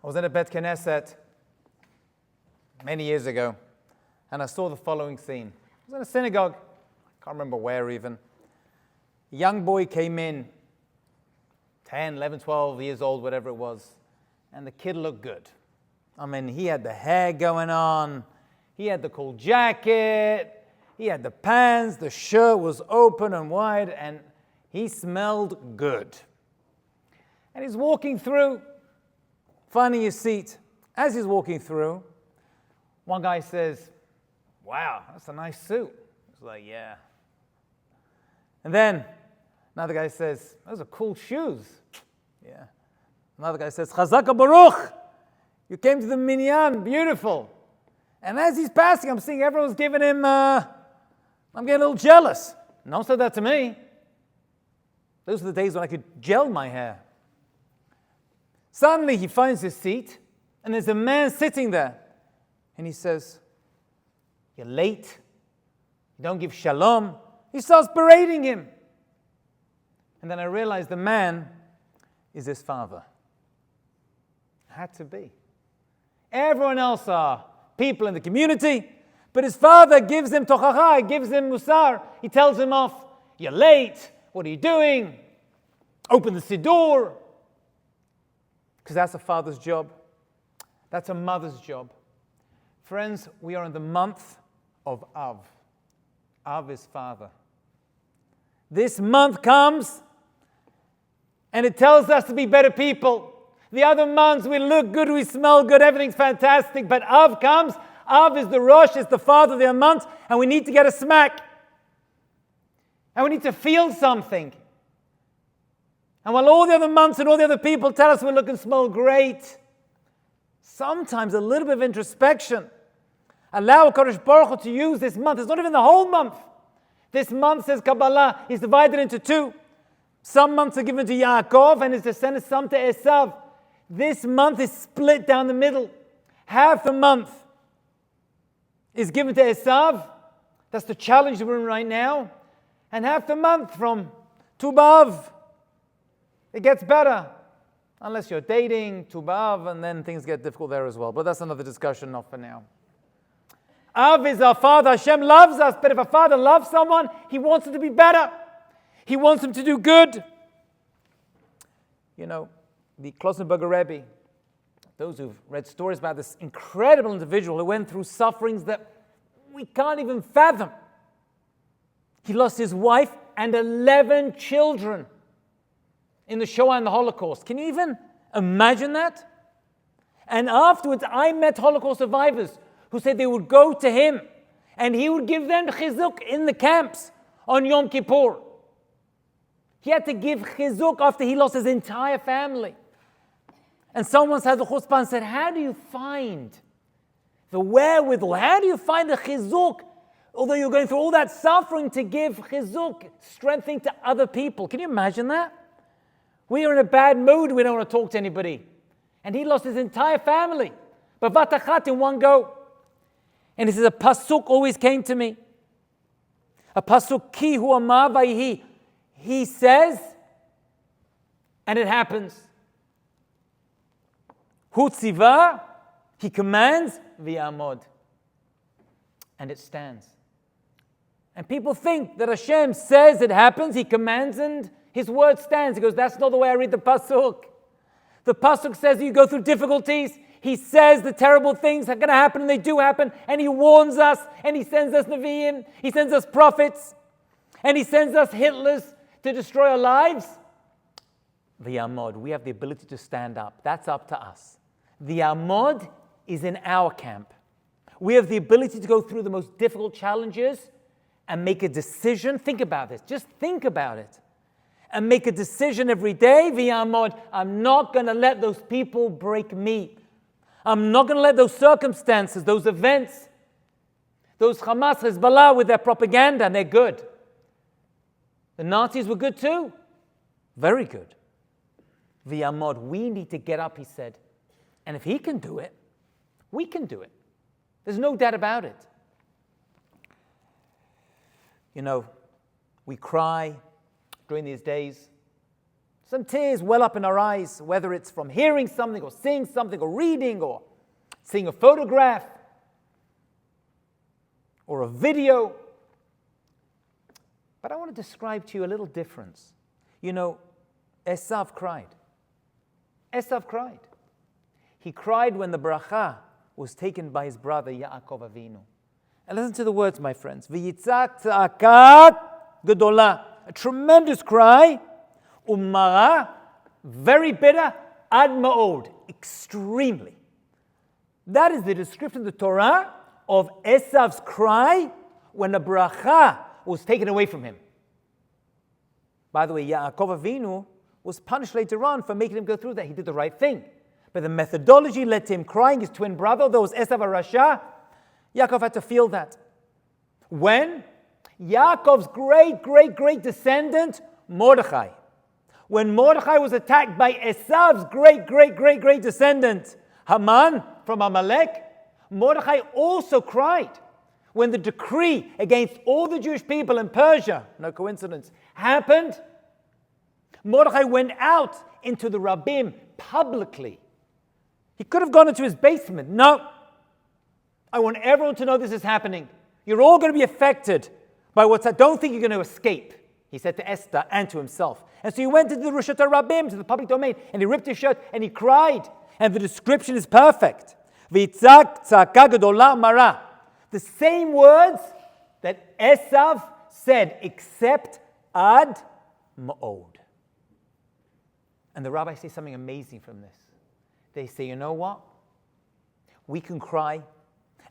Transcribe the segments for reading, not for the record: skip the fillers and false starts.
I was in a Bet Knesset many years ago, and I saw the following scene. I was in a synagogue, I can't remember where even. A young boy came in, 10, 11, 12 years old, whatever it was, and the kid looked good. I mean, he had the hair going on, he had the cool jacket, he had the pants, the shirt was open and wide, and he smelled good. And he's walking through, finding his seat. As he's walking through, one guy says, "Wow, that's a nice suit." He's like, "Yeah." And then another guy says, "Those are cool shoes." Yeah. Another guy says, "Chazaka Baruch, you came to the minyan, beautiful." And as he's passing, I'm seeing everyone's giving him, I'm getting a little jealous. No one said that to me. Those are the days when I could gel my hair. Suddenly he finds his seat, and there's a man sitting there. And he says, "You're late. You don't give shalom." He starts berating him. And then I realized the man is his father. Had to be. Everyone else are people in the community, but his father gives him tochacha, gives him musar. He tells him off, "You're late. What are you doing? Open the siddur." Because that's a father's job. That's a mother's job. Friends, we are in the month of Av. Av is father. This month comes and it tells us to be better people. The other months we look good, we smell good, everything's fantastic. But Av comes. Av is the Rosh, it's the father of the month, and we need to get a smack. And we need to feel something. And while all the other months and all the other people tell us we look and smell great, sometimes a little bit of introspection. Allow HaKadosh Baruch Hu to use this month. It's not even the whole month. This month, says Kabbalah, is divided into two. Some months are given to Yaakov and his descendants, some to Esav. This month is split down the middle. Half the month is given to Esav. That's the challenge we're in right now. And half the month from Tisha B'Av. It gets better. Unless you're dating, Tisha B'Av, and then things get difficult there as well. But that's another discussion, not for now. Av is our father. Hashem loves us, but if a father loves someone, he wants him to be better. He wants him to do good. You know, the Klosenberger Rebbe, those who've read stories about this incredible individual who went through sufferings that we can't even fathom. He lost his wife and 11 children in the Shoah and the Holocaust. Can you even imagine that? And afterwards, I met Holocaust survivors who said they would go to him and he would give them chizuk in the camps on Yom Kippur. He had to give chizuk after he lost his entire family. And someone had the chutzpah and said, "How do you find the wherewithal? How do you find the chizuk, although you're going through all that suffering, to give chizuk, strengthening to other people?" Can you imagine that? We are in a bad mood, we don't want to talk to anybody. And he lost his entire family. But vatachat in one go. And he says, a pasuk always came to me. A pasuk, ki hu amar vayhi. He says, and it happens. Hu tziva, he commands, v'yamod. And it stands. And people think that Hashem says it happens, he commands, and his word stands. He goes, that's not the way I read the pasuk. The pasuk says you go through difficulties. He says the terrible things are going to happen, and they do happen. And he warns us, and he sends us Nevi'im. He sends us prophets. And he sends us Hitlers to destroy our lives. The Amod, we have the ability to stand up. That's up to us. The Amod is in our camp. We have the ability to go through the most difficult challenges and make a decision. Think about this. Just think about it. And make a decision every day. V'yamod, I'm not going to let those people break me. I'm not going to let those circumstances, those events, those Hamas, Hezbollah with their propaganda, and they're good. The Nazis were good too. Very good. V'yamod, we need to get up, he said. And if he can do it, we can do it. There's no doubt about it. You know, we cry during these days. Some tears well up in our eyes, whether it's from hearing something or seeing something or reading or seeing a photograph or a video. But I want to describe to you a little difference. You know, Esav cried. Esav cried. He cried when the bracha was taken by his brother Yaakov Avinu. And listen to the words, my friends. V'yitzak tza'akat gedola. A tremendous cry. Umara, very bitter. Ad ma'od, extremely. That is the description of the Torah of Esav's cry when the bracha was taken away from him. By the way, Yaakov Avinu was punished later on for making him go through that. He did the right thing. But the methodology led to him crying. His twin brother, though was Esav Rasha, Yaakov had to feel that. When? Yaakov's great descendant, Mordechai. When Mordechai was attacked by Esav's great descendant, Haman from Amalek, Mordechai also cried. When the decree against all the Jewish people in Persia, no coincidence, happened, Mordechai went out into the Rabbim publicly. He could have gone into his basement. No. I want everyone to know this is happening. You're all going to be affected by what's happening. Don't think you're going to escape, he said to Esther and to himself. And so he went into the Rishut HaRabim, to the public domain, and he ripped his shirt and he cried. And the description is perfect. V'itzak tzaka gedola mara. The same words that Esav said, except ad ma'od. And the rabbis say something amazing from this. They say, you know what? We can cry,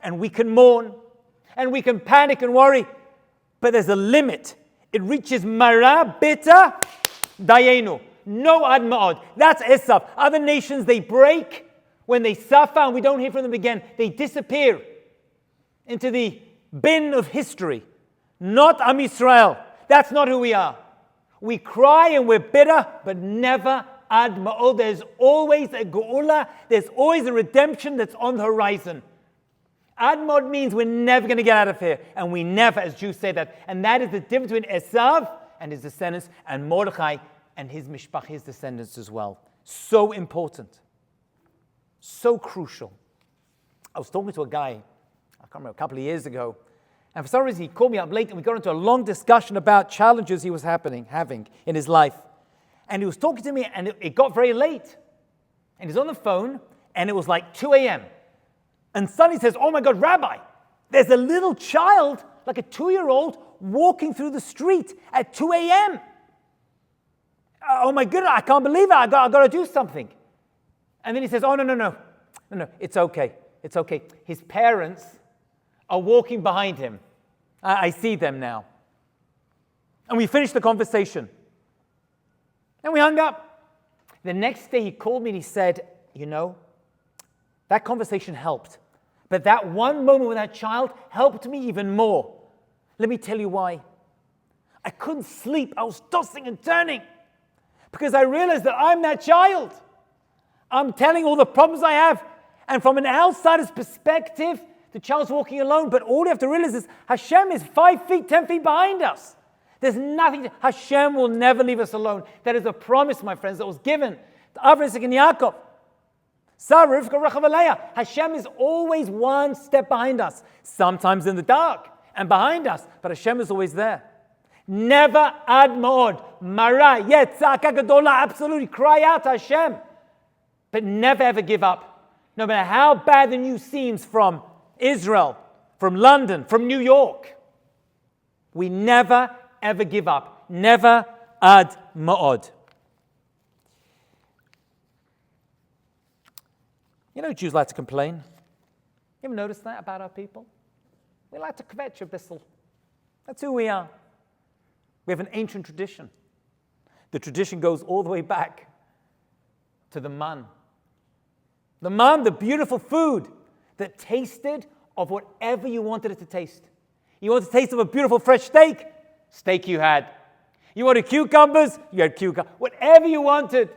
and we can mourn, and we can panic and worry, but there's a limit. It reaches mara, bitter, dayenu. No ad ma'od. That's Esav. Other nations, they break when they suffer, and we don't hear from them again. They disappear into the bin of history. Not Am Yisrael. That's not who we are. We cry and we're bitter, but never ad ma'od. There's always a geula. There's always a redemption that's on the horizon. Ad ma'od means we're never going to get out of here. And we never, as Jews say that. And that is the difference between Esav and his descendants and Mordechai and his mishpach, his descendants as well. So important. So crucial. I was talking to a guy, I can't remember, a couple of years ago. And for some reason, he called me up late and we got into a long discussion about challenges he was having in his life. And he was talking to me and it got very late. And he's on the phone and it was like 2 a.m. And suddenly he says, oh my God, Rabbi, there's a little child, like a 2-year-old, walking through the street at 2 a.m. Oh my goodness, I can't believe it. I got to do something. And then he says, oh, no, it's okay. It's okay. His parents are walking behind him. I see them now. And we finished the conversation. And we hung up. The next day he called me and he said, you know, that conversation helped. But that one moment with that child helped me even more. Let me tell you why. I couldn't sleep. I was tossing and turning. Because I realized that I'm that child. I'm telling all the problems I have. And from an outsider's perspective, the child's walking alone. But all you have to realize is Hashem is 5 feet, 10 feet behind us. There's nothing. Hashem will never leave us alone. That is a promise, my friends, that was given to Avraham, Isaac, and Yaakov. Sarah, Rivka, Rachel, and Leah. Hashem is always one step behind us. Sometimes in the dark and behind us. But Hashem is always there. Never ad ma'od. Mara, yet, tzaka gedola, absolutely. Cry out to Hashem. But never ever give up. No matter how bad the news seems from Israel, from London, from New York. We never ever give up. Never ad ma'od. You know, Jews like to complain. You ever noticed that about our people? We like to kvetch a bissel. That's who we are. We have an ancient tradition. The tradition goes all the way back to the man. The man, the beautiful food that tasted of whatever you wanted it to taste. You wanted to taste of a beautiful fresh steak? Steak you had. You wanted cucumbers? You had cucumbers. Whatever you wanted.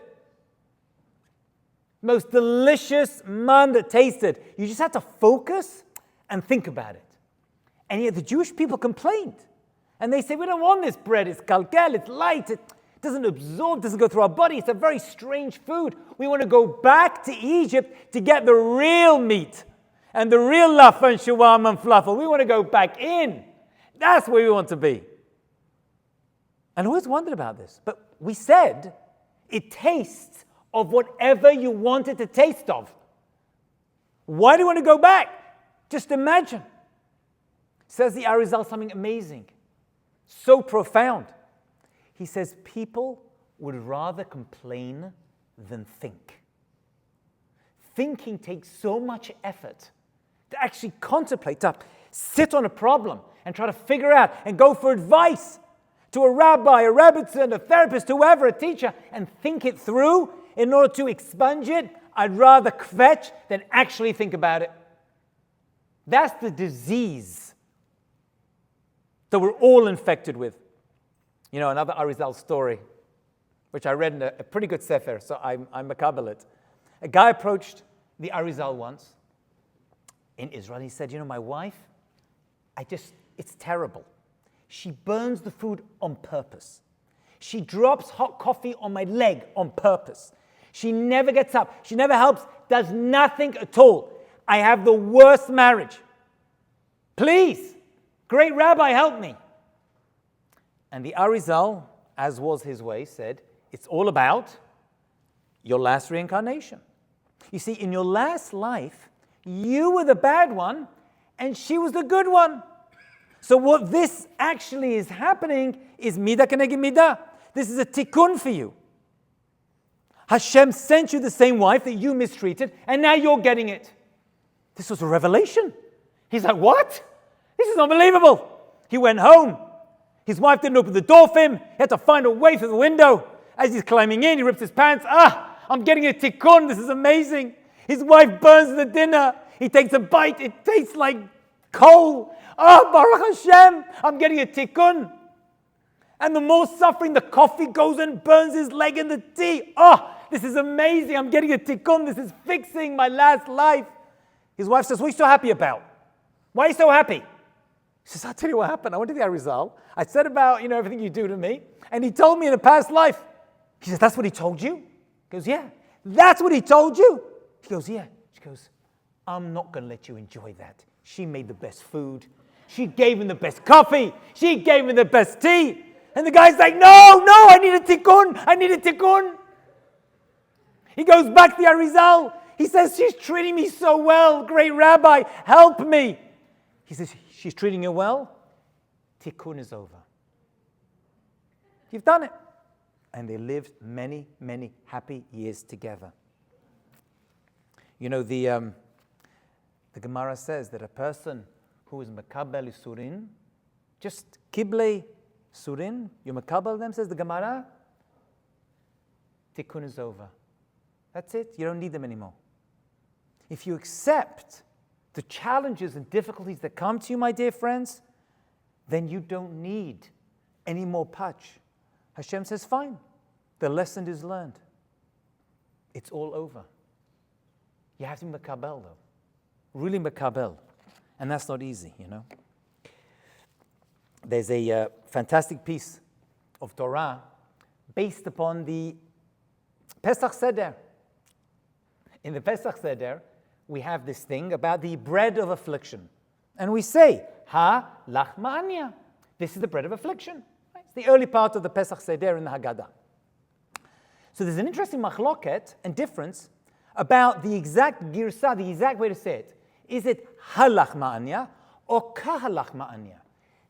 Most delicious man that tasted. You just had to focus and think about it. And yet the Jewish people complained. And they say, we don't want this bread. It's kalkel, it's light. It doesn't absorb, doesn't go through our body. It's a very strange food. We want to go back to Egypt to get the real meat and the real laffa and shawarma and falafel. We want to go back in. That's where we want to be. And I always wondered about this. But we said it tastes of whatever you want it to taste of. Why do you want to go back? Just imagine. Says the Arizal something amazing, so profound. He says people would rather complain than think. Thinking takes so much effort to actually contemplate, to sit on a problem and try to figure out and go for advice to a rabbi, a rebbitzin, a therapist, whoever, a teacher, and think it through in order to expunge it. I'd rather kvetch than actually think about it. That's the disease that we're all infected with. You know, another Arizal story, which I read in a pretty good sefer, so I'm makabel it. A guy approached the Arizal once in Israel. He said, you know, my wife, it's terrible. She burns the food on purpose. She drops hot coffee on my leg on purpose. She never gets up. She never helps, does nothing at all. I have the worst marriage. Please, great rabbi, help me. And the Arizal, as was his way, said, it's all about your last reincarnation. You see, in your last life, you were the bad one, and she was the good one. So what this actually is happening is midah keneged midah. This is a tikkun for you. Hashem sent you the same wife that you mistreated, and now you're getting it. This was a revelation. He's like, what? This is unbelievable. He went home. His wife didn't open the door for him. He had to find a way through the window. As he's climbing in, he rips his pants. I'm getting a tikkun. This is amazing. His wife burns the dinner. He takes a bite. It tastes like coal. Baruch Hashem, I'm getting a tikkun. And the more suffering, the coffee goes and burns his leg in the tea. This is amazing. I'm getting a tikkun. This is fixing my last life. His wife says, what are you so happy about? Why are you so happy? He says, I'll tell you what happened. I went to the Arizal. I said about, everything you do to me. And he told me in a past life. He says, that's what he told you? He goes, yeah. That's what he told you? He goes, yeah. She goes, I'm not going to let you enjoy that. She made the best food. She gave him the best coffee. She gave him the best tea. And the guy's like, no, I need a tikkun. He goes back to the Arizal. He says, she's treating me so well. Great rabbi, help me. He says, she's treating you well? Tikkun is over. You've done it. And they lived many, many happy years together. The Gemara says that a person who is makabel surin, just kiblei surin, you makabel them, says the Gemara, tikkun is over. That's it. You don't need them anymore. If you accept the challenges and difficulties that come to you, my dear friends, then you don't need any more patch. Hashem says, fine. The lesson is learned. It's all over. You have to be makabel, though. Really makabel. And that's not easy, There's a fantastic piece of Torah based upon the Pesach Seder. In the Pesach Seder, we have this thing about the bread of affliction. And we say, ha-lachma anya. This is the bread of affliction. It's the early part of the Pesach Seder in the Haggadah. So there's an interesting machloket and difference about the exact girsa, the exact way to say it. Is it ha-lachma anya or ka-lachma anya?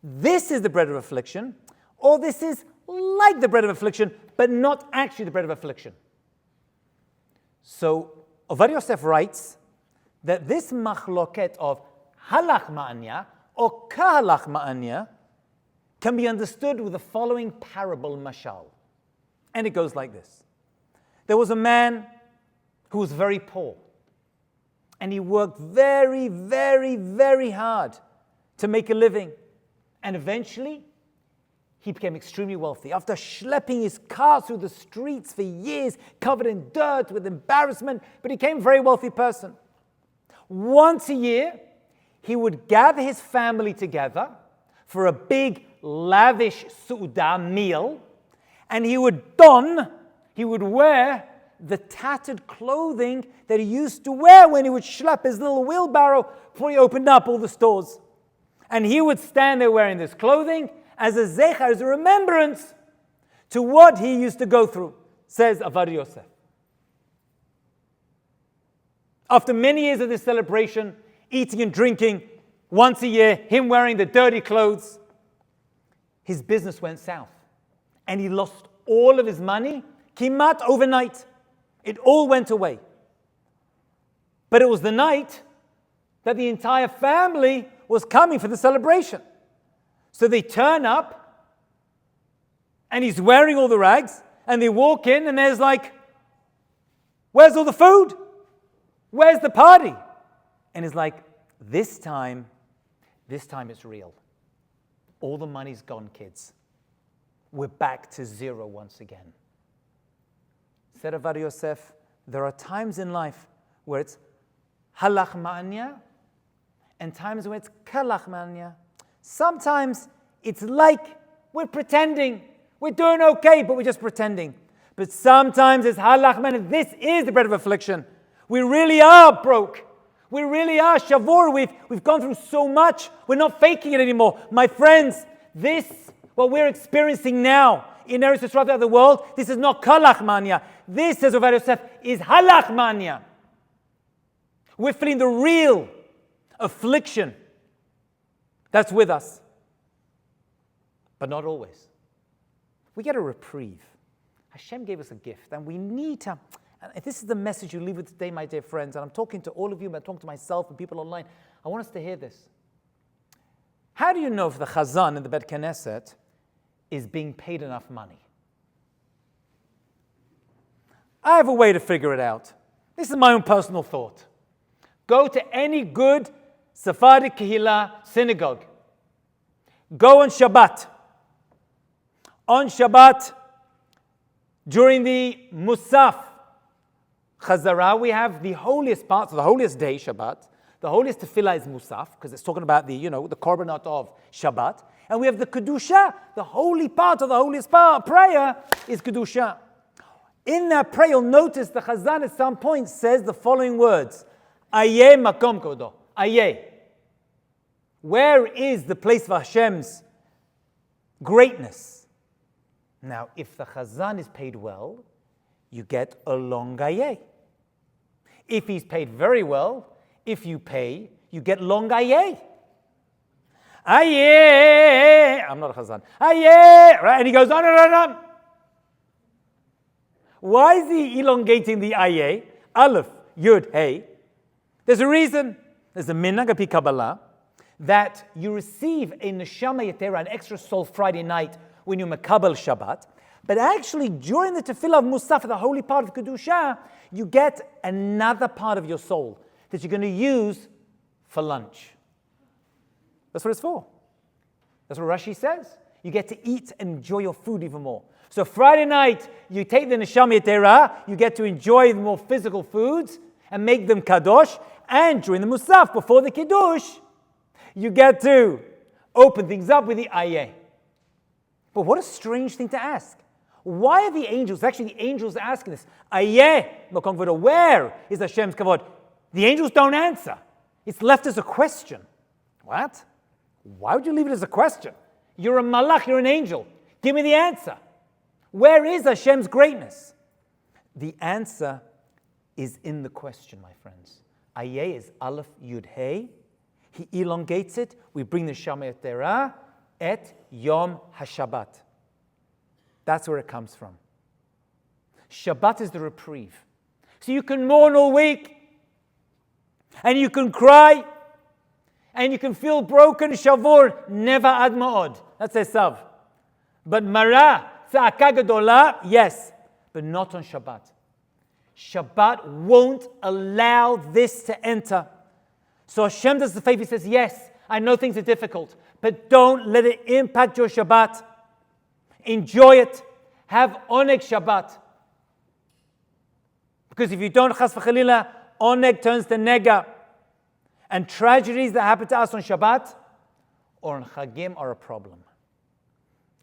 This is the bread of affliction, or this is like the bread of affliction, but not actually the bread of affliction. So Ovadia Yosef writes that this machloket of halachma anya or kahalachma anya can be understood with the following parable mashal. And it goes like this. There was a man who was very poor. And he worked very, very, very hard to make a living. And eventually, he became extremely wealthy. After schlepping his car through the streets for years, covered in dirt, with embarrassment, but he became a very wealthy person. Once a year, he would gather his family together for a big, lavish su'udah meal, And he would wear the tattered clothing that he used to wear when he would schlep his little wheelbarrow before he opened up all the stores. And he would stand there wearing this clothing as a zecher, as a remembrance to what he used to go through, says Avad Yosef. After many years of this celebration, eating and drinking, once a year, him wearing the dirty clothes, his business went south. And he lost all of his money, kimat overnight. It all went away. But it was the night that the entire family was coming for the celebration. So they turn up, and he's wearing all the rags, and they walk in, and there's like, where's all the food? Where's the party? And he's like, this time it's real. All the money's gone, kids. We're back to zero once again. Said Avad Yosef, there are times in life where it's halach ma'anya and times when it's kalach ma'anya. Sometimes it's like we're pretending. We're doing okay, but we're just pretending. But sometimes it's halach ma'anya. This is the bread of affliction. We really are broke. We really are shavur. We've gone through so much. We're not faking it anymore. My friends, what we're experiencing now in Eretz Yisrael throughout the world, this is not kalach mania. This, says Avad Yosef, is halach mania. We're feeling the real affliction that's with us. But not always. We get a reprieve. Hashem gave us a gift, and we need to. And this is the message you leave with today, my dear friends. And I'm talking to all of you, but I'm talking to myself and people online. I want us to hear this. How do you know if the Chazan in the Bet Knesset is being paid enough money? I have a way to figure it out. This is my own personal thought. Go to any good Sephardic Kehillah synagogue. Go on Shabbat. On Shabbat, during the Musaf Chazara, we have the holiest part, so the holiest day, Shabbat. The holiest tefillah is Musaf, because it's talking about the korbanot of Shabbat. And we have the Kedusha, the holy part of the holiest part, prayer is Kedusha. In that prayer, you'll notice the Chazan at some point says the following words. Ayeh makom kodo. Ayeh. Where is the place of Hashem's greatness? Now, if the Chazan is paid well, you get a long ayeh. If he's paid very well, if you pay, you get long ayeh. Ayeh. I'm not a Chazan. Ayeh. Right? And he goes on and on and on. Why is he elongating the ayeh? Aleph, Yud, Hey. There's a reason. There's a minhag of Kabbalah that you receive a neshama yetera, an extra soul Friday night when you makabel Shabbat. But actually, during the tefillah of Musaf, the holy part of Kedusha, you get another part of your soul that you're going to use for lunch. That's what it's for. That's what Rashi says. You get to eat and enjoy your food even more. So Friday night, you take the neshama yetera, you get to enjoy the more physical foods and make them kadosh. And during the Musaf, before the Kiddush, you get to open things up with the ayeh. But what a strange thing to ask. Why are the angels, actually the angels are asking this, Ayeh, where is Hashem's kavod? The angels don't answer. It's left as a question. What? Why would you leave it as a question? You're a malach, you're an angel. Give me the answer. Where is Hashem's greatness? The answer is in the question, my friends. Ayeh is Aleph Yud Hey. He elongates it. We bring the Shama Yetera et Yom HaShabbat. That's where it comes from. Shabbat is the reprieve. So you can mourn all week, and you can cry, and you can feel broken, shavur, never ad ma'od. That's Esav. But mara, tza'aka gedola, yes, but not on Shabbat. Shabbat won't allow this to enter. So Hashem does the favor, he says, yes, I know things are difficult, but don't let it impact your Shabbat. Enjoy it. Have oneg Shabbat. Because if you don't, chas v'chalila, oneg turns to nega. And tragedies that happen to us on Shabbat or on Chagim are a problem.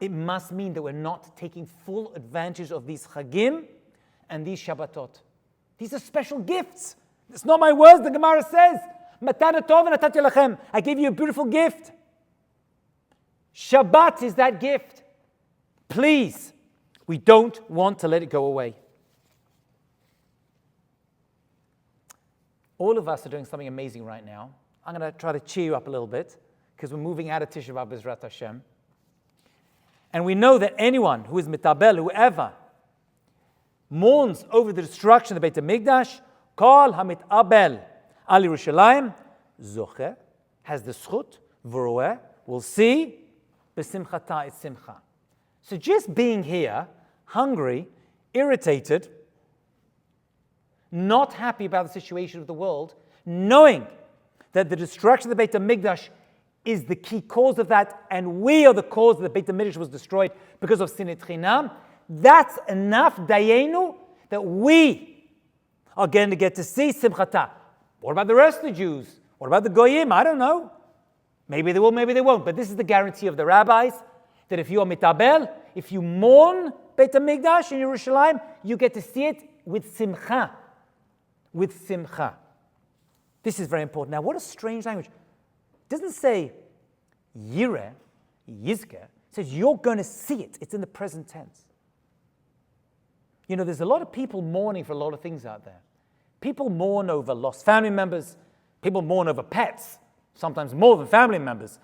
it must mean that we're not taking full advantage of these chagim and these Shabbatot. These are special gifts. It's not my words, the Gemara says, Matana tov natati lachem. I gave you a beautiful gift. Shabbat is that gift. Please, we don't want to let it go away. All of us are doing something amazing right now. I'm going to try to cheer you up a little bit because we're moving out of Tisha B'Av B'ezrat Hashem. And we know that anyone who is mitabel, whoever mourns over the destruction of the Beit HaMikdash, kol hamit'abel al Yerushalayim, zocher, has the zchut, v'roeh, will see, b'simchata et simcha. So just being here, hungry, irritated, not happy about the situation of the world, knowing that the destruction of the Beit HaMikdash is the key cause of that, and we are the cause that the Beit HaMikdash was destroyed because of sinat chinam, that's enough, dayenu, that we are going to get to see simchata. What about the rest of the Jews? What about the goyim? I don't know. Maybe they will, maybe they won't. But this is the guarantee of the rabbis, that if you are mitabel, if you mourn Beit HaMikdash in Yerushalayim, you get to see it with simcha. With simcha. This is very important. Now, what a strange language. It doesn't say yireh, yizkeh. It says you're going to see it. It's in the present tense. You know, there's a lot of people mourning for a lot of things out there. People mourn over lost family members. People mourn over pets, sometimes more than family members.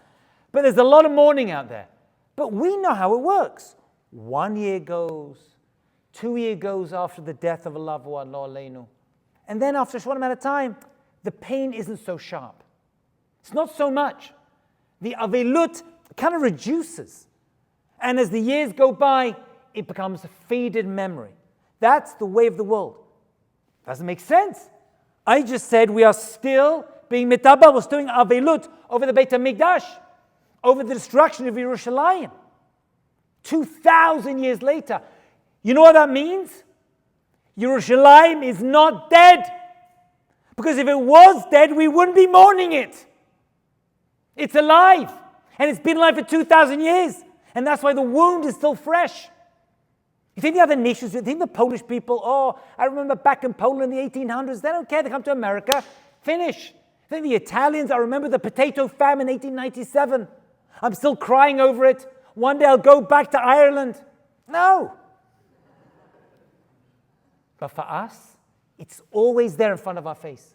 But there's a lot of mourning out there. But we know how it works. 1 year goes, 2 years goes after the death of a loved one, lo aleinu. And then after a short amount of time, the pain isn't so sharp. It's not so much. The avelut kind of reduces. And as the years go by, it becomes a faded memory. That's the way of the world. Doesn't make sense. I just said we are still being mitabel, we're still doing avelut over the Beit HaMikdash, over the destruction of Yerushalayim. 2,000 years later. You know what that means? Yerushalayim is not dead. Because if it was dead, we wouldn't be mourning it. It's alive. And it's been alive for 2,000 years. And that's why the wound is still fresh. You think the other nations, you think the Polish people, oh, I remember back in Poland in the 1800s, they don't care, they come to America, finish. I think the Italians, I remember the potato famine in 1897. I'm still crying over it. One day I'll go back to Ireland. No. But for us, it's always there in front of our face.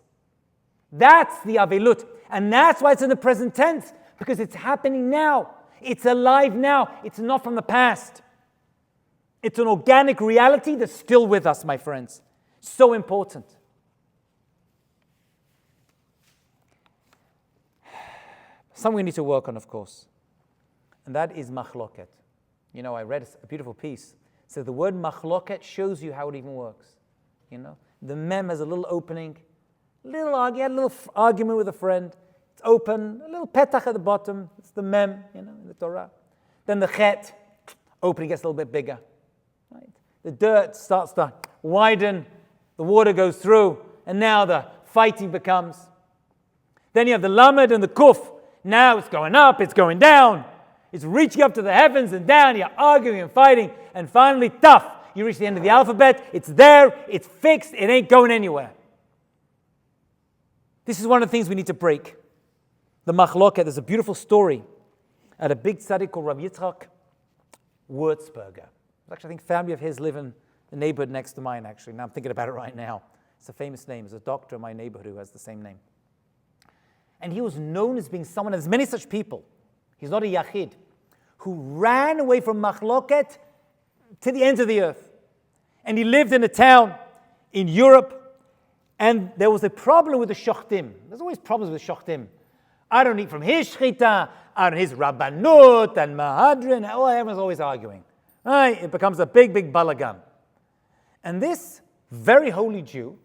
That's the avelut. And that's why it's in the present tense, because it's happening now. It's alive now. It's not from the past. It's an organic reality that's still with us, my friends. So important. Something we need to work on, of course. And that is machloket. You know, I read a beautiful piece. So the word machloket shows you how it even works. You know, the mem has a little opening, had a little argument with a friend. It's open, a little petach at the bottom. It's the mem, you know, in the Torah. Then the chet, opening gets a little bit bigger. Right? The dirt starts to widen, the water goes through, and now the fighting becomes. Then you have the lamed and the kuf. Now it's going up, it's going down. It's reaching up to the heavens and down. You're arguing and fighting, and finally, tough. You reach the end of the alphabet. It's there. It's fixed. It ain't going anywhere. This is one of the things we need to break. The machloket. There's a beautiful story at a big tzaddik called Rabbi Yitzchak Wurzberger. Actually, I think family of his live in the neighborhood next to mine, actually. Now I'm thinking about it right now. It's a famous name. There's a doctor in my neighborhood who has the same name. And he was known as being someone, there's many such people. He's not a yachid, who ran away from machloket to the ends of the earth. And he lived in a town in Europe, and there was a problem with the shochtim. There's always problems with shochtim. I don't eat from his shchita, I don't his rabbanut and mahadrin. Oh, everyone's always arguing. Right? It becomes a big, big balagan. And this very holy Jew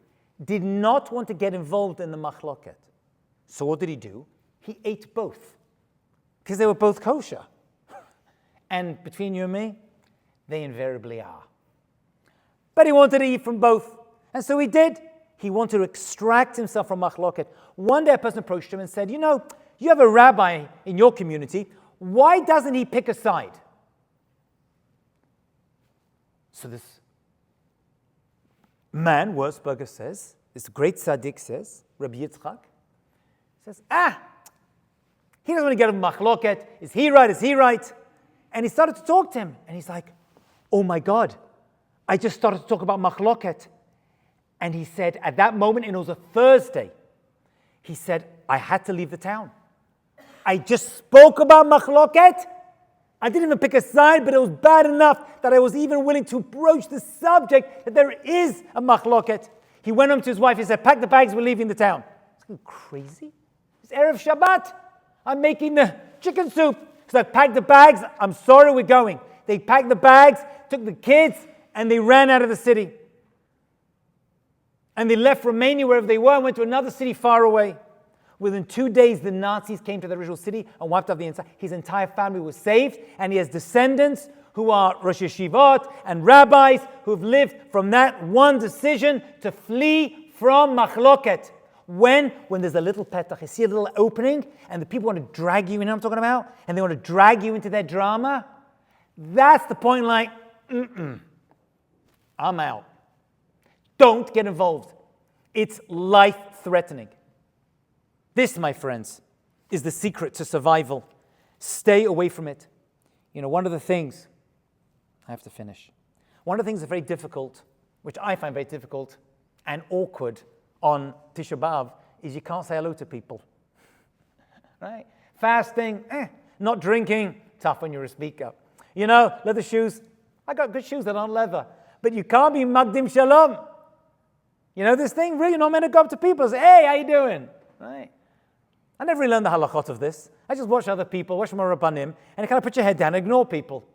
did not want to get involved in the machloket. So what did he do? He ate both, because they were both kosher. And between you and me, they invariably are. But he wanted to eat from both. And so he did. He wanted to extract himself from machloket. One day a person approached him and said, you know, you have a rabbi in your community. Why doesn't he pick a side? So this man, Wurzburger says, this great tzaddik says, Rabbi Yitzchak, says, he doesn't want to get a machloket. Is he right? Is he right? And he started to talk to him. And he's like, oh my God, I just started to talk about machloket. And he said, at that moment, and it was a Thursday, he said, I had to leave the town. I just spoke about machloket. I didn't even pick a side, but it was bad enough that I was even willing to broach the subject that there is a machloket. He went home to his wife. He said, pack the bags, we're leaving the town. Are you crazy? It's Erev Shabbat. I'm making the chicken soup. So I packed the bags. I'm sorry, we're going. They packed the bags, took the kids, and they ran out of the city. And they left Romania, wherever they were, and went to another city far away. Within 2 days, the Nazis came to the original city and wiped out his entire family was saved, and he has descendants who are Rosh Yeshivot and rabbis who have lived from that one decision to flee from machloket. When there's a little petach, you see a little opening, and the people want to drag you, you know what I'm talking about? And they want to drag you into their drama. That's the point, like, I'm out. Don't get involved. It's life-threatening. This, my friends, is the secret to survival. Stay away from it. You know, one of the things, I have to finish. One of the things that's very difficult, which I find very difficult and awkward on Tisha B'Av, is you can't say hello to people. Right? Fasting, not drinking, tough when you're a speaker. You know, leather shoes, I got good shoes that aren't leather. But you can't be magdim shalom. You know this thing? Really, you're not meant to go up to people and say, hey, how you doing? Right? I never really learned the halachot of this. I just watch other people, watch my rabbanim, and you kind of put your head down and ignore people,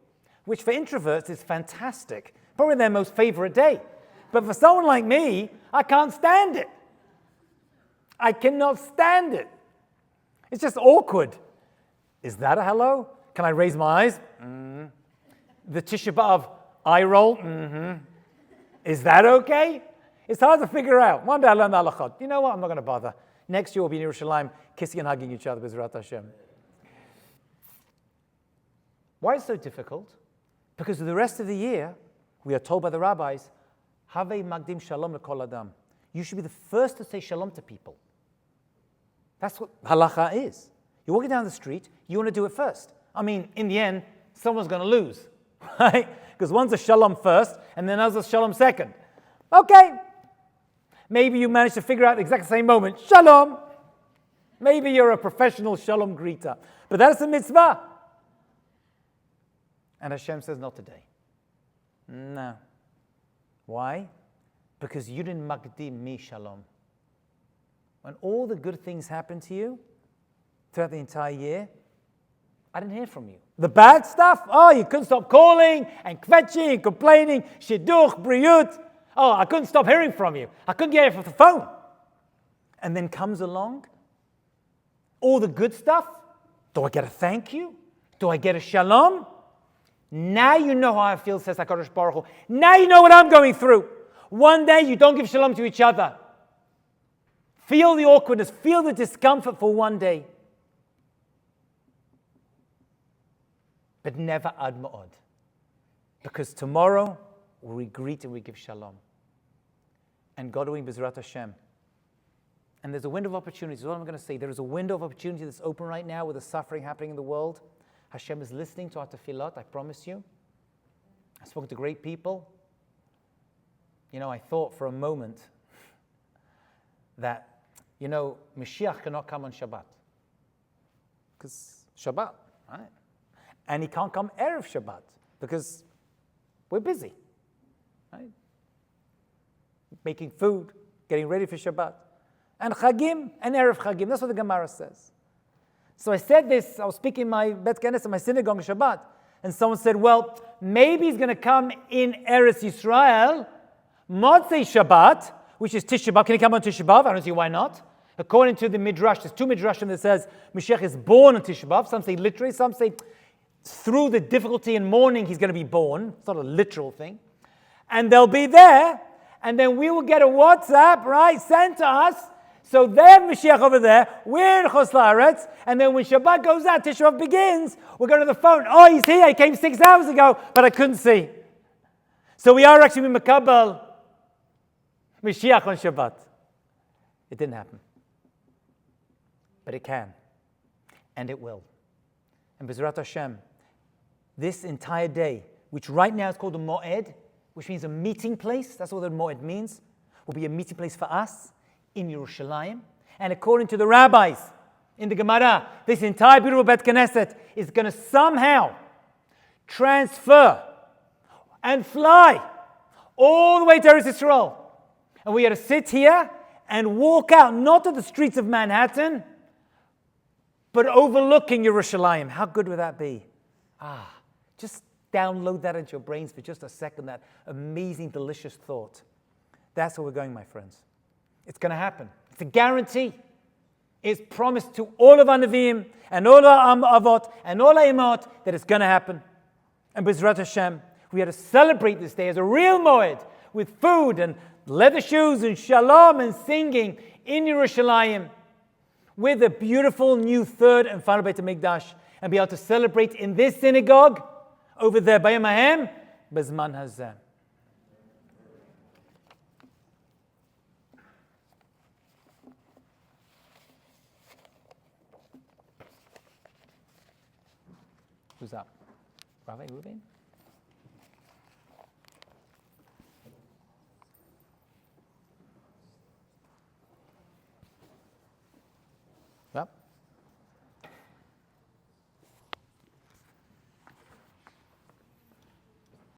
which for introverts is fantastic. Probably their most favorite day. But for someone like me, I can't stand it. I cannot stand it. It's just awkward. Is that a hello? Can I raise my eyes? Mm-hmm. The Tisha B'Av eye roll? Mm-hmm. Is that okay? It's hard to figure out. One day I learned the halachot. You know what? I'm not going to bother. Next year we'll be in Yerushalayim, kissing and hugging each other, B'ezrat Hashem. Why is it so difficult? Because the rest of the year, we are told by the rabbis, Have magdim shalom lekol adam. You should be the first to say shalom to people. That's what halacha is. You're walking down the street, you want to do it first. I mean, in the end, someone's going to lose, right? Because one's a shalom first, and then others a shalom second. Okay. Maybe you managed to figure out the exact same moment. Shalom. Maybe you're a professional shalom greeter. But that's a mitzvah. And Hashem says, not today. No. Why? Because you didn't magdim me shalom. When all the good things happened to you throughout the entire year, I didn't hear from you. The bad stuff, you couldn't stop calling and kvetching and complaining, shidduch, briyut. I couldn't stop hearing from you. I couldn't get it off the phone. And then comes along all the good stuff. Do I get a thank you? Do I get a shalom? Now you know how I feel, says HaKadosh Baruch Hu. Now you know what I'm going through. One day you don't give shalom to each other. Feel the awkwardness, feel the discomfort for one day. But never ad ma'od. Because tomorrow we greet and we give shalom. And God willing, B'ezrat Hashem. And there's a window of opportunity. That's what I'm going to say. There is a window of opportunity that's open right now with the suffering happening in the world. Hashem is listening to our tefillot, I promise you. I've spoken to great people. You know, I thought for a moment that, Mashiach cannot come on Shabbat. Because Shabbat, right? And he can't come Erev Shabbat because we're busy, right? Making food, getting ready for Shabbat. And Chagim and Erev Chagim, that's what the Gemara says. So I said this, I was speaking in my Bet Knesset, in my synagogue on Shabbat, and someone said, well, maybe he's going to come in Eretz Yisrael, Motzei Shabbat, which is Tisha B'Av. Can he come on Tisha B'Av? I don't see why not. According to the Midrash, there's two Midrashim that says Mashiach is born on Tisha B'Av. Some say literally, some say through the difficulty in mourning he's going to be born. It's not a literal thing. And they'll be there, and then we will get a WhatsApp, right, sent to us. So they have Mashiach over there, we're in Chos La'aretz, and then when Shabbat goes out, Tisha B'Av begins, we'll go to the phone. Oh, he's here, he came 6 hours ago, but I couldn't see. So we are actually Makabal Mashiach on Shabbat. It didn't happen. But it can. And it will. And B'ezrat Hashem, this entire day, which right now is called a Moed, which means a meeting place, that's what the Moed means, will be a meeting place for us in Yerushalayim. And according to the rabbis in the Gemara, this entire beautiful Bet Knesset is going to somehow transfer and fly all the way to Eretz Yisrael. And we are to sit here and walk out, not to the streets of Manhattan, but overlooking Yerushalayim. How good would that be? Just download that into your brains for just a second, that amazing, delicious thought. That's where we're going, my friends. It's going to happen. It's a guarantee. It's promised to all of our Nevi'im and all our Avot and all our Imot that it's going to happen. And B'ezrat Hashem, we are to celebrate this day as a real Moed with food and leather shoes and shalom and singing in Yerushalayim with a beautiful new third and final Beit HaMikdash, and be able to celebrate in this synagogue over there by Yemahem, Bezman Hazeh. Who's up? Rabbi Rubin?